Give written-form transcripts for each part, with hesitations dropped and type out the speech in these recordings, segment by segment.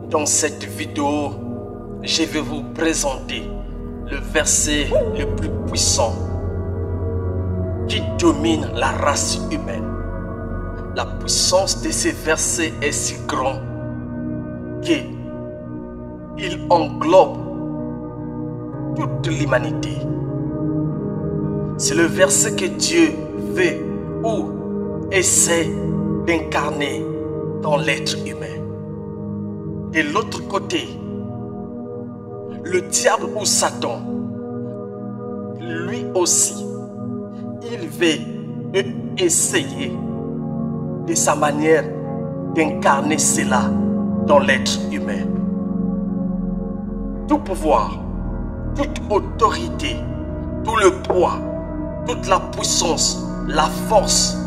Dans cette vidéo, je vais vous présenter le verset le plus puissant qui domine la race humaine. La puissance de ce verset est si grande qu'il englobe toute l'humanité. C'est le verset que Dieu veut ou essaie d'incarner dans l'être humain. De l'autre côté, le diable ou Satan, lui aussi, il veut essayer de sa manière d'incarner cela dans l'être humain. Tout pouvoir, toute autorité, tout le poids, toute la puissance, la force,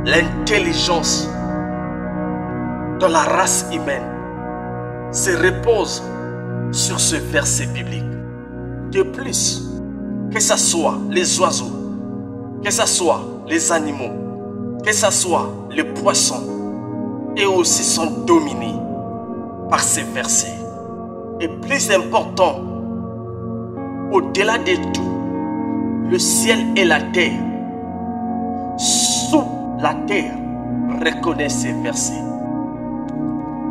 l'intelligence dans la race humaine se repose sur ce verset biblique. De plus, que ce soit les oiseaux, que ce soit les animaux, que ce soit les poissons, et aussi sont dominés par ces versets. Et plus important, au-delà de tout, le ciel et la terre, sous la terre, reconnaissent ces versets.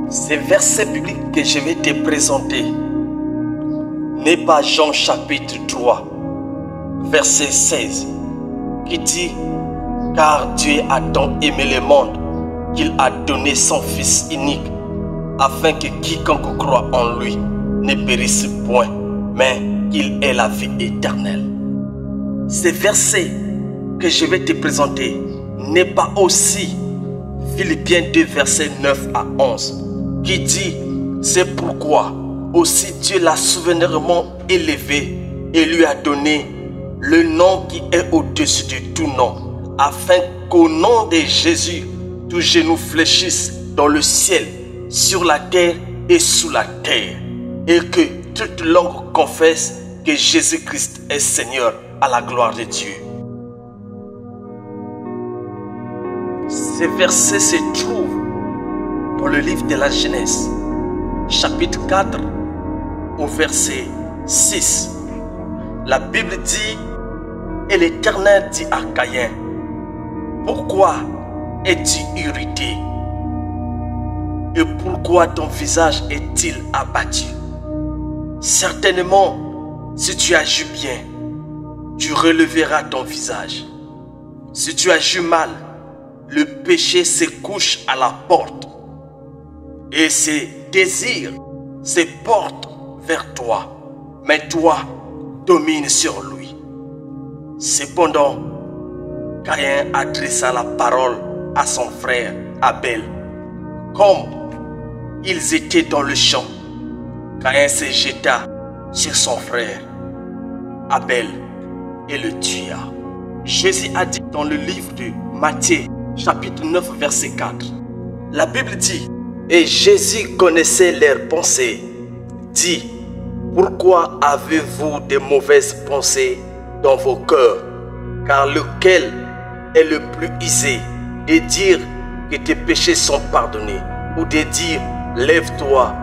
Ces versets bibliques que je vais te présenter n'est pas Jean chapitre 3, verset 16, qui dit « Car Dieu a tant aimé le monde qu'il a donné son Fils unique, afin que quiconque croit en lui ne périsse point, mais qu'il ait la vie éternelle. » Ces versets que je vais te présenter n'est pas aussi Philippiens 2, verset 9 à 11, qui dit « C'est pourquoi aussi Dieu l'a souverainement élevé et lui a donné le nom qui est au-dessus de tout nom, afin qu'au nom de Jésus, tout genou fléchisse dans le ciel, sur la terre et sous la terre, et que toute langue confesse que Jésus-Christ est Seigneur à la gloire de Dieu. » Ces versets se trouvent dans le livre de la Genèse, chapitre 4, au verset 6. La Bible dit « Et l'Éternel dit à Caïn, pourquoi es-tu irrité? Et pourquoi ton visage est-il abattu? Certainement, si tu agis bien, tu releveras ton visage. Si tu agis mal, le péché se couche à la porte et ses désirs se portent vers toi, mais toi, domine sur lui. » Cependant, Caïn adressa la parole à son frère Abel. Comme ils étaient dans le champ, Caïn se jeta sur son frère Abel et le tua. Jésus a dit dans le livre de Matthieu, chapitre 9, verset 4. La Bible dit « Et Jésus connaissait leurs pensées, dit « Pourquoi avez-vous de mauvaises pensées dans vos cœurs? Car lequel est le plus aisé de dire que tes péchés sont pardonnés, ou de dire lève-toi,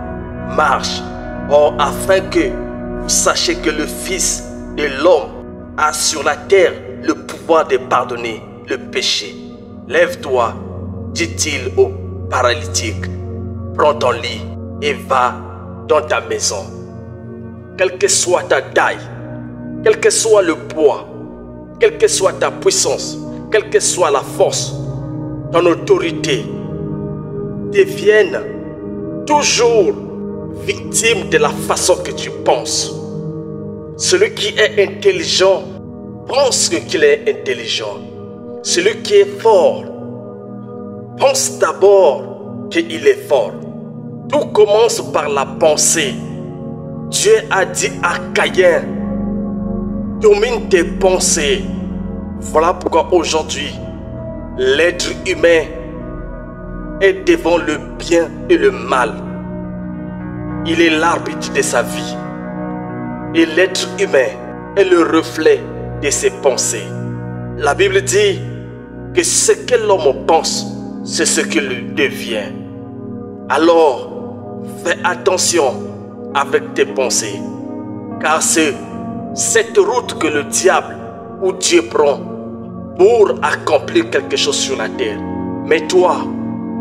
marche, or afin que vous sachiez que le Fils de l'homme a sur la terre le pouvoir de pardonner le péché. Lève-toi, dit-il au paralytique, prends ton lit et va dans ta maison. » Quelle que soit ta taille, quel que soit le poids, quelle que soit ta puissance, quelle que soit la force, ton autorité, devienne toujours victime de la façon que tu penses. Celui qui est intelligent pense qu'il est intelligent. Celui qui est fort pense d'abord qu'il est fort. Tout commence par la pensée. Dieu a dit à Caïn, domine tes pensées. Voilà pourquoi aujourd'hui, l'être humain est devant le bien et le mal. Il est l'arbitre de sa vie. Et l'être humain est le reflet de ses pensées. La Bible dit que ce que l'homme pense, c'est ce qu'il devient. Alors, Fais attention avec tes pensées, car c'est cette route que le diable ou Dieu prend pour accomplir quelque chose sur la terre. Mais toi,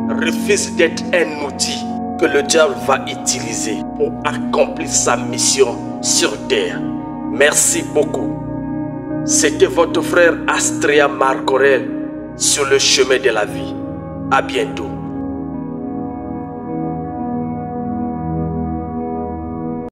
refuse d'être un outil que le diable va utiliser pour accomplir sa mission sur terre. Merci beaucoup. C'était votre frère Astrea Marcorel sur le chemin de la vie. À bientôt.